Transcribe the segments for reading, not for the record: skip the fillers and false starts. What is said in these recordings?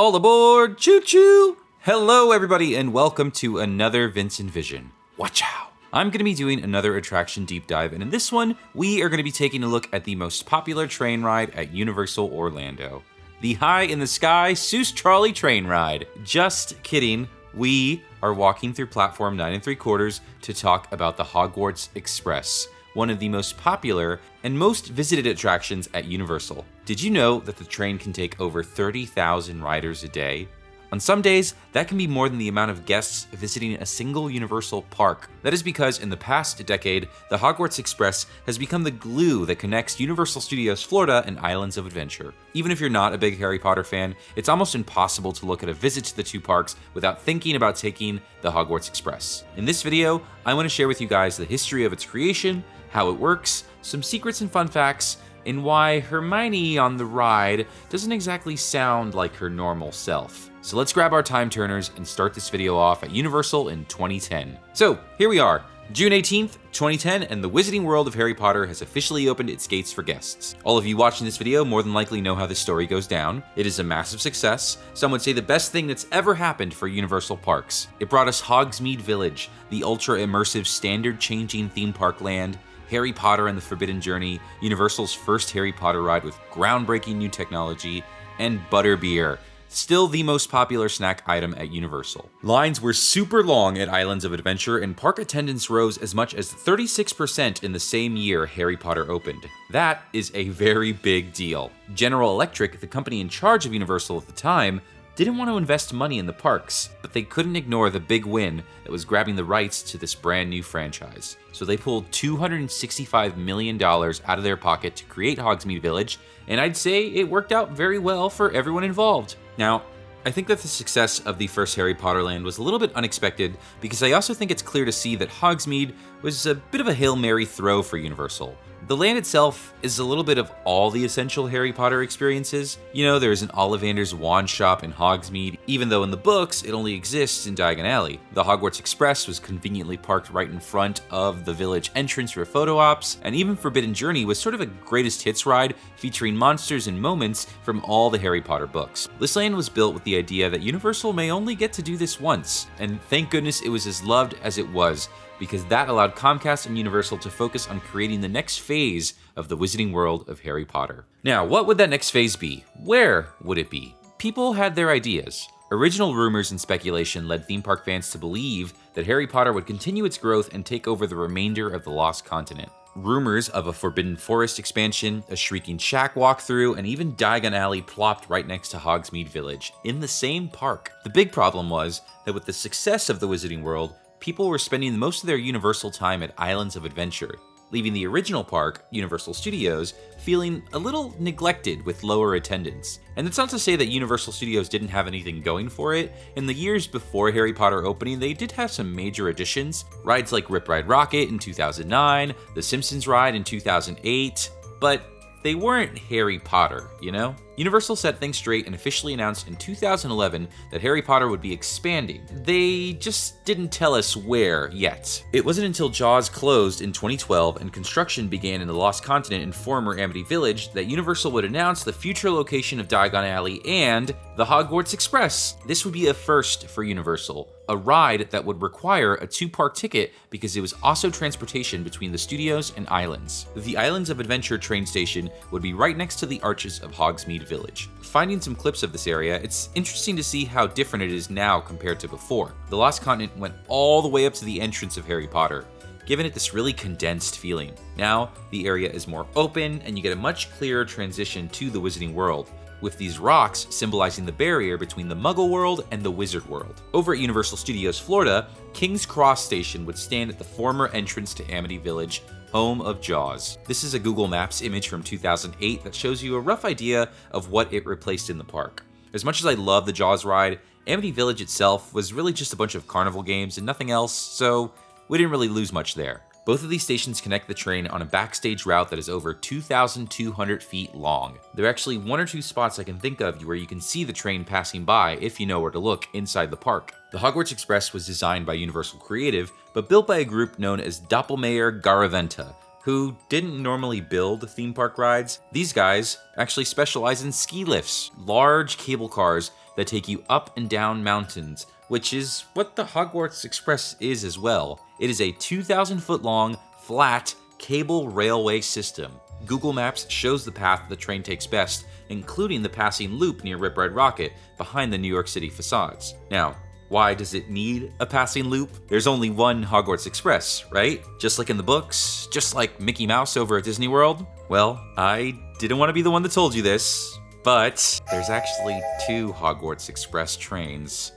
All aboard, choo-choo! Hello everybody and welcome to another Vincent Vision. Watch out! I'm going to be doing another attraction deep dive, and in this one, we are going to be taking a look at the most popular train ride at Universal Orlando. The High in the Sky Seuss Trolley Train Ride. Just kidding, we are walking through platform 9 3/4 to talk about the Hogwarts Express, one of the most popular and most visited attractions at Universal. Did you know that the train can take over 30,000 riders a day? On some days, that can be more than the amount of guests visiting a single Universal park. That is because in the past decade, the Hogwarts Express has become the glue that connects Universal Studios Florida and Islands of Adventure. Even if you're not a big Harry Potter fan, it's almost impossible to look at a visit to the two parks without thinking about taking the Hogwarts Express. In this video, I want to share with you guys the history of its creation, how it works, some secrets and fun facts, and why Hermione on the ride doesn't exactly sound like her normal self. So let's grab our time turners and start this video off at Universal in 2010. So here we are, June 18th, 2010, and the Wizarding World of Harry Potter has officially opened its gates for guests. All of you watching this video more than likely know how this story goes down. It is a massive success. Some would say the best thing that's ever happened for Universal parks. It brought us Hogsmeade Village, the ultra-immersive standard-changing theme park land, Harry Potter and the Forbidden Journey, Universal's first Harry Potter ride with groundbreaking new technology, and butterbeer, still the most popular snack item at Universal. Lines were super long at Islands of Adventure, and park attendance rose as much as 36% in the same year Harry Potter opened. That is a very big deal. General Electric, the company in charge of Universal at the time, didn't want to invest money in the parks, but they couldn't ignore the big win that was grabbing the rights to this brand new franchise. So they pulled $265 million out of their pocket to create Hogsmeade Village, and I'd say it worked out very well for everyone involved. Now, I think that the success of the first Harry Potter land was a little bit unexpected, because I also think it's clear to see that Hogsmeade was a bit of a Hail Mary throw for Universal. The land itself is a little bit of all the essential Harry Potter experiences. You know, there's an Ollivander's wand shop in Hogsmeade, even though in the books it only exists in Diagon Alley. The Hogwarts Express was conveniently parked right in front of the village entrance for photo ops, and even Forbidden Journey was sort of a greatest hits ride featuring monsters and moments from all the Harry Potter books. This land was built with the idea that Universal may only get to do this once, and thank goodness it was as loved as it was, because that allowed Comcast and Universal to focus on creating the next phase of the Wizarding World of Harry Potter. Now, what would that next phase be? Where would it be? People had their ideas. Original rumors and speculation led theme park fans to believe that Harry Potter would continue its growth and take over the remainder of the Lost Continent. Rumors of a Forbidden Forest expansion, a Shrieking Shack walkthrough, and even Diagon Alley plopped right next to Hogsmeade Village, in the same park. The big problem was that with the success of the Wizarding World, people were spending most of their Universal time at Islands of Adventure, leaving the original park, Universal Studios, feeling a little neglected with lower attendance. And that's not to say that Universal Studios didn't have anything going for it. In the years before Harry Potter opening, they did have some major additions. Rides like Rip Ride Rockit in 2009, The Simpsons ride in 2008, but they weren't Harry Potter, you know? Universal set things straight and officially announced in 2011 that Harry Potter would be expanding. They just didn't tell us where yet. It wasn't until Jaws closed in 2012 and construction began in the Lost Continent in former Amity Village that Universal would announce the future location of Diagon Alley and the Hogwarts Express. This would be a first for Universal, a ride that would require a 2-park ticket because it was also transportation between the studios and islands. The Islands of Adventure train station would be right next to the arches of Hogsmeade Village. Finding some clips of this area, it's interesting to see how different it is now compared to before. The Lost Continent went all the way up to the entrance of Harry Potter, giving it this really condensed feeling. Now, the area is more open, and you get a much clearer transition to the Wizarding World, with these rocks symbolizing the barrier between the Muggle world and the Wizard world. Over at Universal Studios Florida, King's Cross Station would stand at the former entrance to Amity Village, home of Jaws. This is a Google Maps image from 2008 that shows you a rough idea of what it replaced in the park. As much as I love the Jaws ride, Amity Village itself was really just a bunch of carnival games and nothing else, so we didn't really lose much there. Both of these stations connect the train on a backstage route that is over 2,200 feet long. There are actually 1 or 2 spots I can think of where you can see the train passing by if you know where to look inside the park. The Hogwarts Express was designed by Universal Creative, but built by a group known as Doppelmayr Garaventa, who didn't normally build theme park rides. These guys actually specialize in ski lifts, large cable cars that take you up and down mountains, which is what the Hogwarts Express is as well. It is a 2,000-foot long, flat, cable railway system. Google Maps shows the path the train takes best, including the passing loop near Rip Red Rocket behind the New York City facades. Now, why does it need a passing loop? There's only one Hogwarts Express, right? Just like in the books, just like Mickey Mouse over at Disney World. Well, I didn't want to be the one that told you this, but there's actually 2 Hogwarts Express trains.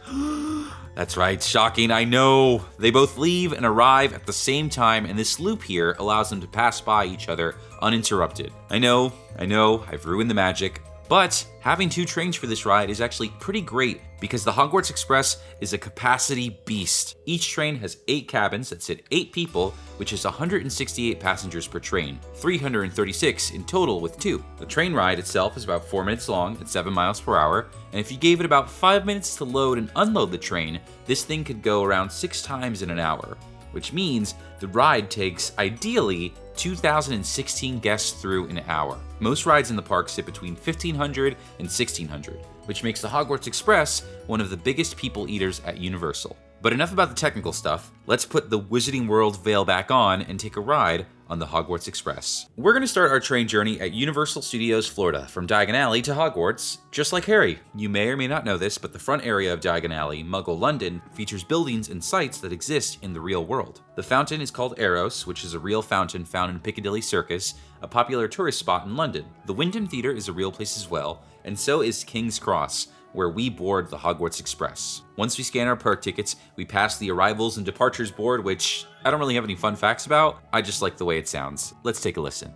That's right, shocking, I know. They both leave and arrive at the same time, and this loop here allows them to pass by each other uninterrupted. I know, I've ruined the magic. But having 2 trains for this ride is actually pretty great because the Hogwarts Express is a capacity beast. Each train has 8 cabins that sit 8 people, which is 168 passengers per train, 336 in total with 2. The train ride itself is about 4 minutes long at 7 miles per hour, and if you gave it about 5 minutes to load and unload the train, this thing could go around 6 times in an hour, which means the ride takes, ideally, 2,016 guests through an hour. Most rides in the park sit between 1,500 and 1,600, which makes the Hogwarts Express one of the biggest people eaters at Universal. But enough about the technical stuff, let's put the Wizarding World veil back on and take a ride on the Hogwarts Express. We're going to start our train journey at Universal Studios Florida, from Diagon Alley to Hogwarts, just like Harry. You may or may not know this, but the front area of Diagon Alley, Muggle London, features buildings and sites that exist in the real world. The fountain is called Eros, which is a real fountain found in Piccadilly Circus, a popular tourist spot in London. The Wyndham Theatre is a real place as well, and so is King's Cross, where we board the Hogwarts Express. Once we scan our perk tickets, we pass the arrivals and departures board, which I don't really have any fun facts about. I just like the way it sounds. Let's take a listen.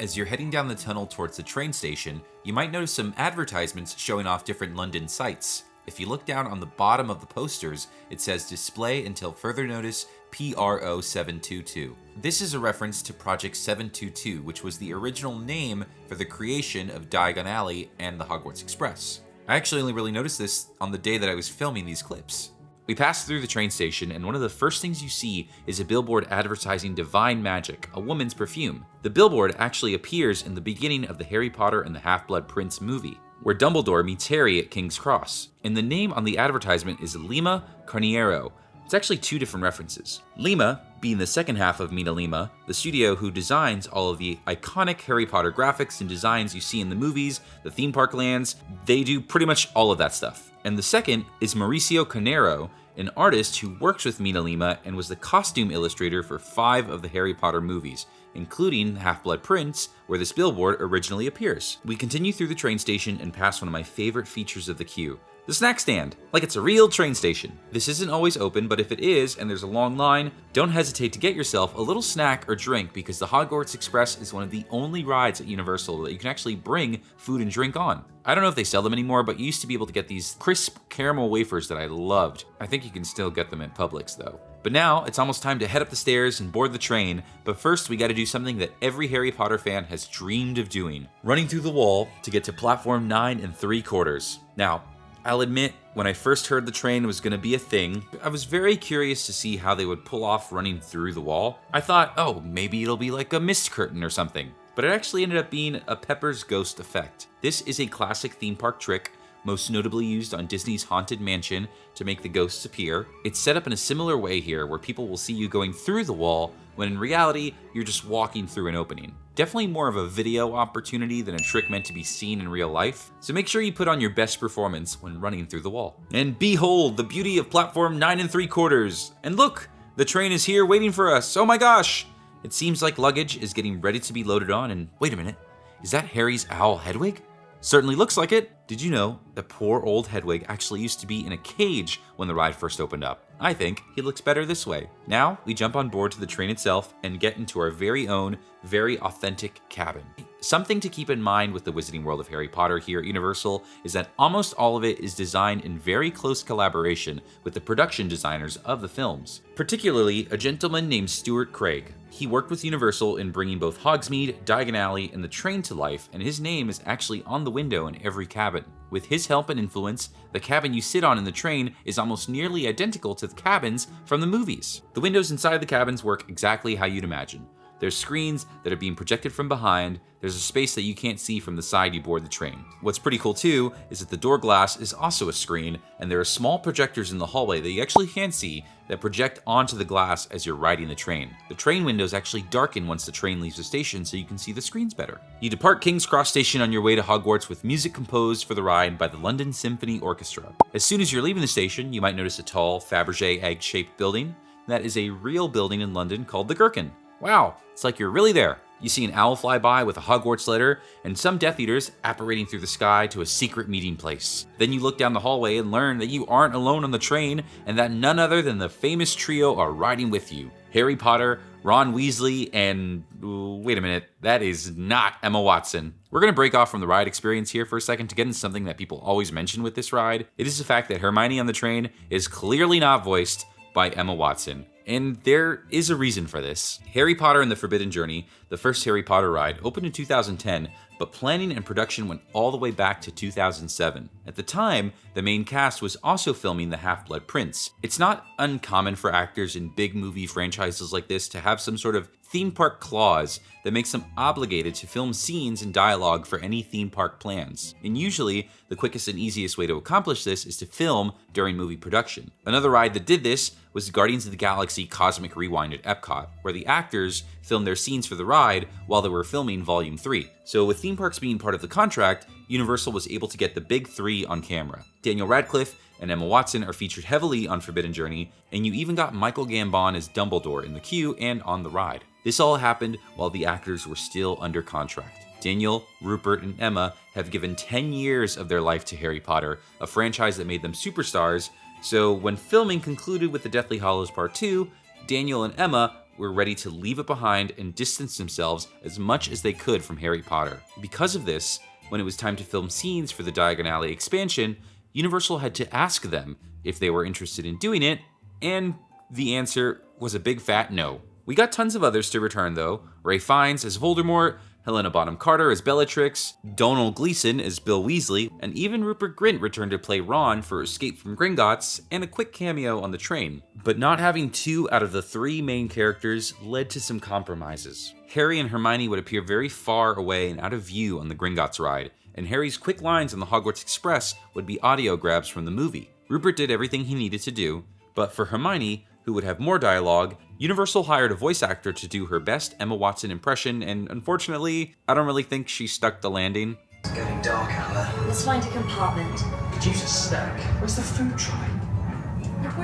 As you're heading down the tunnel towards the train station, you might notice some advertisements showing off different London sites. If you look down on the bottom of the posters, it says display until further notice PRO 722. This is a reference to Project 722, which was the original name for the creation of Diagon Alley and the Hogwarts Express. I actually only really noticed this on the day that I was filming these clips. We pass through the train station, and one of the first things you see is a billboard advertising Divine Magic, a woman's perfume. The billboard actually appears in the beginning of the Harry Potter and the Half-Blood Prince movie, where Dumbledore meets Harry at King's Cross. And the name on the advertisement is Lima Carniero. It's actually 2 different references. Lima being the second half of Mina Lima, the studio who designs all of the iconic Harry Potter graphics and designs you see in the movies, the theme park lands. They do pretty much all of that stuff. And the second is Mauricio Carnero, an artist who works with Mina Lima and was the costume illustrator for 5 of the Harry Potter movies, including Half-Blood Prince, where this billboard originally appears. We continue through the train station and pass one of my favorite features of the queue, the snack stand, like it's a real train station. This isn't always open, but if it is and there's a long line, don't hesitate to get yourself a little snack or drink because the Hogwarts Express is one of the only rides at Universal that you can actually bring food and drink on. I don't know if they sell them anymore, but you used to be able to get these crisp caramel wafers that I loved. I think you can still get them at Publix though. But now it's almost time to head up the stairs and board the train, but first we gotta do something that every Harry Potter fan has dreamed of doing: running through the wall to get to platform 9 3/4. Now, I'll admit, when I first heard the train was going to be a thing, I was very curious to see how they would pull off running through the wall. I thought, oh, maybe it'll be like a mist curtain or something. But it actually ended up being a Pepper's Ghost effect. This is a classic theme park trick, most notably used on Disney's Haunted Mansion to make the ghosts appear. It's set up in a similar way here, where people will see you going through the wall, when in reality, you're just walking through an opening. Definitely more of a video opportunity than a trick meant to be seen in real life, so make sure you put on your best performance when running through the wall. And behold, the beauty of platform 9 3/4. And look, the train is here waiting for us. Oh my gosh! It seems like luggage is getting ready to be loaded on, and wait a minute, is that Harry's owl Hedwig? Certainly looks like it. Did you know that poor old Hedwig actually used to be in a cage when the ride first opened up? I think he looks better this way. Now we jump on board to the train itself and get into our very own, very authentic cabin. Something to keep in mind with the Wizarding World of Harry Potter here at Universal is that almost all of it is designed in very close collaboration with the production designers of the films, particularly a gentleman named Stuart Craig. He worked with Universal in bringing both Hogsmeade, Diagon Alley, and the train to life, and his name is actually on the window in every cabin. With his help and influence, the cabin you sit on in the train is almost nearly identical to the cabins from the movies. The windows inside the cabins work exactly how you'd imagine. There's screens that are being projected from behind. There's a space that you can't see from the side you board the train. What's pretty cool too is that the door glass is also a screen, and there are small projectors in the hallway that you actually can see that project onto the glass as you're riding the train. The train windows actually darken once the train leaves the station so you can see the screens better. You depart King's Cross Station on your way to Hogwarts with music composed for the ride by the London Symphony Orchestra. As soon as you're leaving the station, you might notice a tall Fabergé egg-shaped building. That is a real building in London called the Gherkin. Wow, it's like you're really there. You see an owl fly by with a Hogwarts letter, and some Death Eaters apparating through the sky to a secret meeting place. Then you look down the hallway and learn that you aren't alone on the train, and that none other than the famous trio are riding with you. Harry Potter, Ron Weasley, and wait a minute, that is not Emma Watson. We're gonna break off from the ride experience here for a second to get into something that people always mention with this ride. It is the fact that Hermione on the train is clearly not voiced by Emma Watson. And there is a reason for this. Harry Potter and the Forbidden Journey, the first Harry Potter ride, opened in 2010, but planning and production went all the way back to 2007. At the time, the main cast was also filming The Half-Blood Prince. It's not uncommon for actors in big movie franchises like this to have some sort of theme park clause that makes them obligated to film scenes and dialogue for any theme park plans. And usually, the quickest and easiest way to accomplish this is to film during movie production. Another ride that did this was Guardians of the Galaxy Cosmic Rewind at Epcot, where the actors filmed their scenes for the ride while they were filming Volume 3. So with theme parks being part of the contract, Universal was able to get the big three on camera. Daniel Radcliffe and Emma Watson are featured heavily on Forbidden Journey, and you even got Michael Gambon as Dumbledore in the queue and on the ride. This all happened while the actors were still under contract. Daniel, Rupert, and Emma have given 10 years of their life to Harry Potter, a franchise that made them superstars, so when filming concluded with the Deathly Hallows Part 2, Daniel and Emma were ready to leave it behind and distance themselves as much as they could from Harry Potter. Because of this, when it was time to film scenes for the Diagon Alley expansion, Universal had to ask them if they were interested in doing it, and the answer was a big fat no. We got tons of others to return though. Ralph Fiennes as Voldemort, Helena Bonham Carter as Bellatrix, Domhnall Gleeson as Bill Weasley, and even Rupert Grint returned to play Ron for Escape from Gringotts and a quick cameo on the train. But not having two out of the three main characters led to some compromises. Harry and Hermione would appear very far away and out of view on the Gringotts ride, and Harry's quick lines on the Hogwarts Express would be audio grabs from the movie. Rupert did everything he needed to do, but for Hermione, who would have more dialogue, Universal hired a voice actor to do her best Emma Watson impression, and unfortunately, I don't really think she stuck the landing. It's getting dark out there. Let's find a compartment. Could use a snack. Where's the food tray?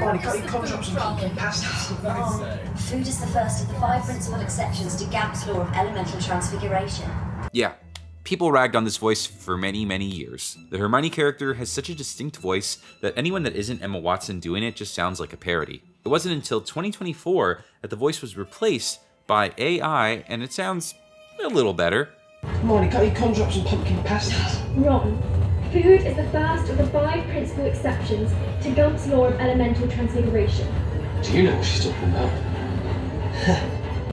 Barney, can't you conjure up some pumpkin pasties? Food is the first of the 5 principal exceptions to Gamp's law of elemental transfiguration. Yeah, people ragged on this voice for many, many years. The Hermione character has such a distinct voice that anyone that isn't Emma Watson doing it just sounds like a parody. It wasn't until 2024 that the voice was replaced by AI, and it sounds a little better. Barney, can't you conjure up some pumpkin pasties? Wrong. Food is the first of the 5 principal exceptions to Gamp's law of elemental transfiguration. Do you know what she's talking about?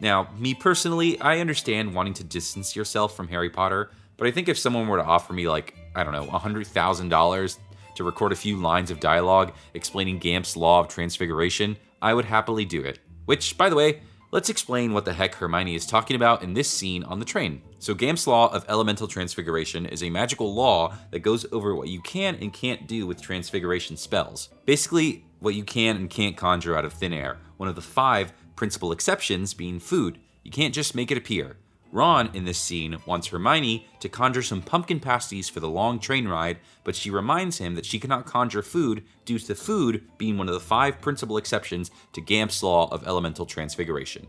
Now, me personally, I understand wanting to distance yourself from Harry Potter, but I think if someone were to offer me $100,000 to record a few lines of dialogue explaining Gamp's law of transfiguration, I would happily do it. Which, by the way, let's explain what the heck Hermione is talking about in this scene on the train. So Gamp's law of elemental transfiguration is a magical law that goes over what you can and can't do with transfiguration spells. Basically, what you can and can't conjure out of thin air, one of the 5 principal exceptions being food. You can't just make it appear. Ron, in this scene, wants Hermione to conjure some pumpkin pasties for the long train ride, but she reminds him that she cannot conjure food due to food being one of the 5 principal exceptions to Gamp's law of elemental transfiguration.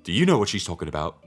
Do you know what she's talking about?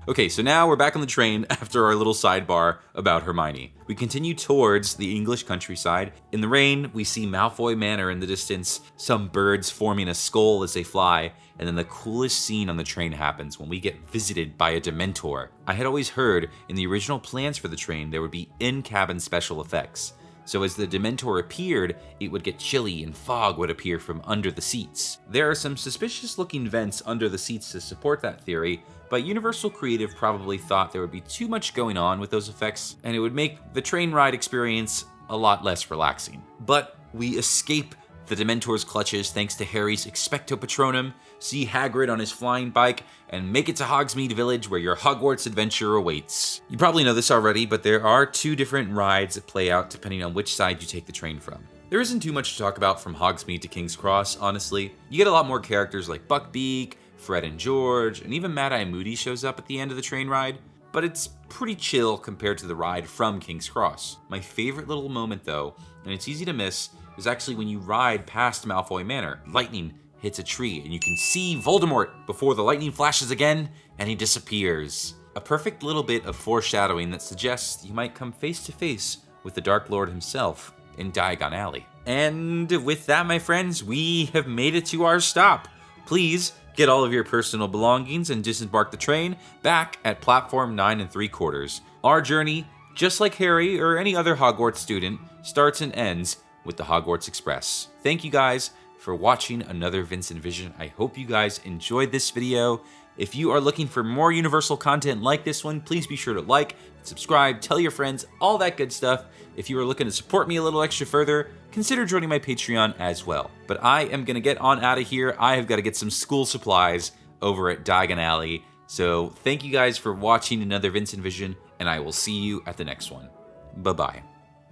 Okay, so now we're back on the train after our little sidebar about Hermione. We continue towards the English countryside. In the rain, we see Malfoy Manor in the distance, some birds forming a skull as they fly, and then the coolest scene on the train happens when we get visited by a Dementor. I had always heard in the original plans for the train there would be in-cabin special effects. So as the Dementor appeared, it would get chilly and fog would appear from under the seats. There are some suspicious looking vents under the seats to support that theory, but Universal Creative probably thought there would be too much going on with those effects, and it would make the train ride experience a lot less relaxing. But we escape the Dementor's clutches thanks to Harry's Expecto Patronum, see Hagrid on his flying bike, and make it to Hogsmeade Village where your Hogwarts adventure awaits. You probably know this already, but there are 2 different rides that play out depending on which side you take the train from. There isn't too much to talk about from Hogsmeade to King's Cross, honestly. You get a lot more characters like Buckbeak, Fred and George, and even Mad-Eye Moody shows up at the end of the train ride, but it's pretty chill compared to the ride from King's Cross. My favorite little moment though, and it's easy to miss, is actually when you ride past Malfoy Manor. Lightning hits a tree and you can see Voldemort before the lightning flashes again and he disappears. A perfect little bit of foreshadowing that suggests you might come face to face with the Dark Lord himself in Diagon Alley. And with that, my friends, we have made it to our stop. Please get all of your personal belongings and disembark the train back at platform 9 3/4. Our journey, just like Harry or any other Hogwarts student, starts and ends with the Hogwarts Express. Thank you guys for watching another Vincent Vision. I hope you guys enjoyed this video. If you are looking for more Universal content like this one, please be sure to like, subscribe, tell your friends, all that good stuff. If you are looking to support me a little extra further, consider joining my Patreon as well. But I am gonna get on out of here. I have got to get some school supplies over at Diagon Alley. So thank you guys for watching another Vincent Vision, and I will see you at the next one. Bye-bye.